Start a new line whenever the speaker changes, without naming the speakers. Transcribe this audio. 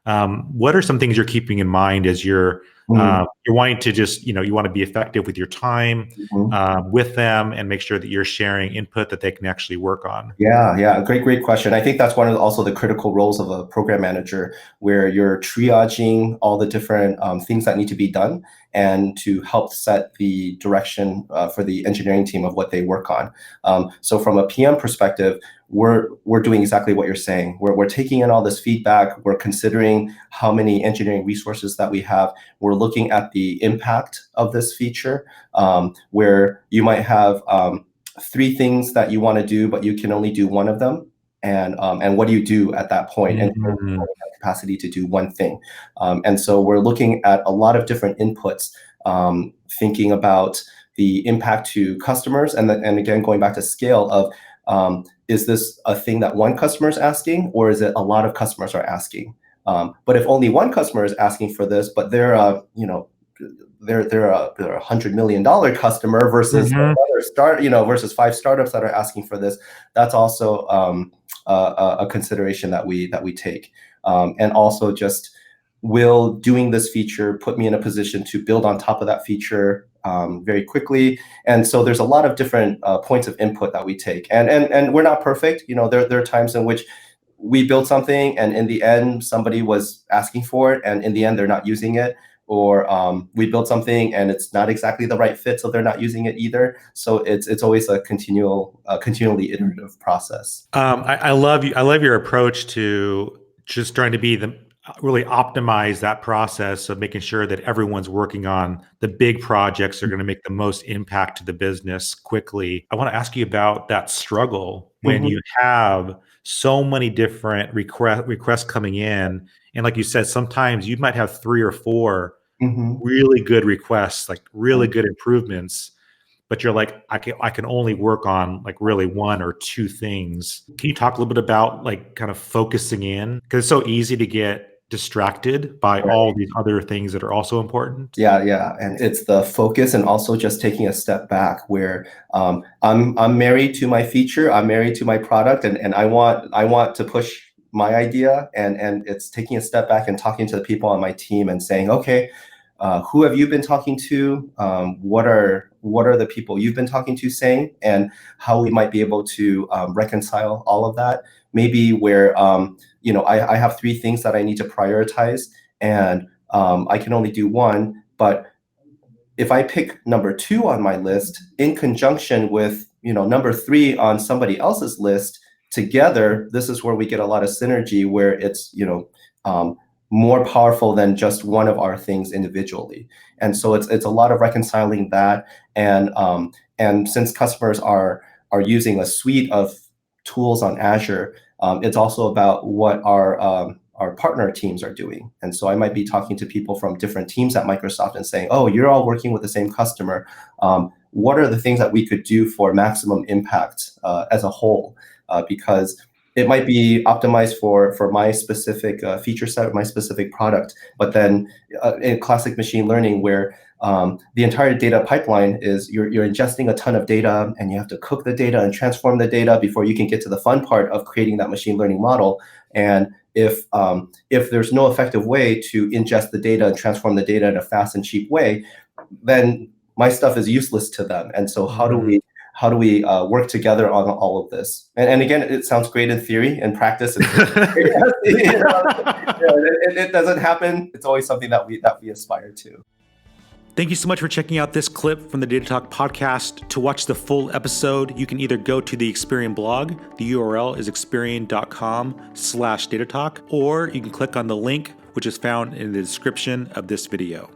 What are some things you're keeping in mind as
Mm,
you're wanting to just, you want to be effective with your time
mhm.
with them and make sure that you're sharing input that they can actually work on?
Yeah, yeah, great question. I think that's one of also the critical roles of a program manager, where you're triaging all the different things that need to be done, and to help set the direction for the engineering team of what they work on. So from a PM perspective, we're doing exactly what you're saying. We're taking in all this feedback. We're considering how many engineering resources that we have. We're looking at the impact of this feature, where you might have three things that you want to do, but you can only do one of them. And what do you do at that point? And
Mhm.
capacity to do one thing. And so we're looking at a lot of different inputs, thinking about the impact to customers, and again, going back to scale of, is this a thing that one customer is asking, or is it a lot of customers are asking? But if only one customer is asking for this, but they're $100 million customer versus
Mhm.
another versus five startups that are asking for this. That's also a consideration that we take, and also just, will doing this feature put me in a position to build on top of that feature very quickly? And so there's a lot of different points of input that we take, and we're not perfect. There are times in which we build something, and in the end somebody was asking for it, and in the end they're not using it, or we build something and it's not exactly the right fit, so they're not using it either. So it's always a continually iterative process.
I love you. I love your approach to just trying to be the really optimize that process of making sure that everyone's working on the big projects that are going to make the most impact to the business quickly. I want to ask you about that struggle when
Mhm,
you have so many different requests coming in, and like you said, sometimes you might have three or four
mhm.
really good requests, like really
Right.
good improvements, but you're like, I can only work on like really one or two things. Can you talk a little bit about like kind of focusing in? Because it's so easy to get distracted by all these other things that are also important.
Yeah, yeah, and it's the focus, and also just taking a step back, where I'm married to my feature, I'm married to my product, and I want to push my idea, and it's taking a step back and talking to the people on my team and saying, okay, who have you been talking to? What are the people you've been talking to saying, and how we might be able to reconcile all of that? Maybe where I have three things that I need to prioritize, and I can only do one. But if I pick number two on my list in conjunction with number three on somebody else's list, together, this is where we get a lot of synergy, where it's um, more powerful than just one of our things individually. And so it's a lot of reconciling that, and since customers are using a suite of tools on Azure, it's also about what our partner teams are doing. And so I might be talking to people from different teams at Microsoft and saying, oh, you're all working with the same customer. What are the things that we could do for maximum impact as a whole? Because it might be optimized for my specific feature set, my specific product. But then in classic machine learning, where the entire data pipeline is, you're ingesting a ton of data, and you have to cook the data and transform the data before you can get to the fun part of creating that machine learning model. And if there's no effective way to ingest the data and transform the data in a fast and cheap way, then my stuff is useless to them. And so
Mhm.
how do we work together on all of this? And again, it sounds great in theory. In practice, it's it doesn't happen. It's always something that we aspire to.
Thank you so much for checking out this clip from the Data Talk podcast. To watch the full episode, you can either go to the Experian blog. The URL is experian.com/datatalk, or you can click on the link, which is found in the description of this video.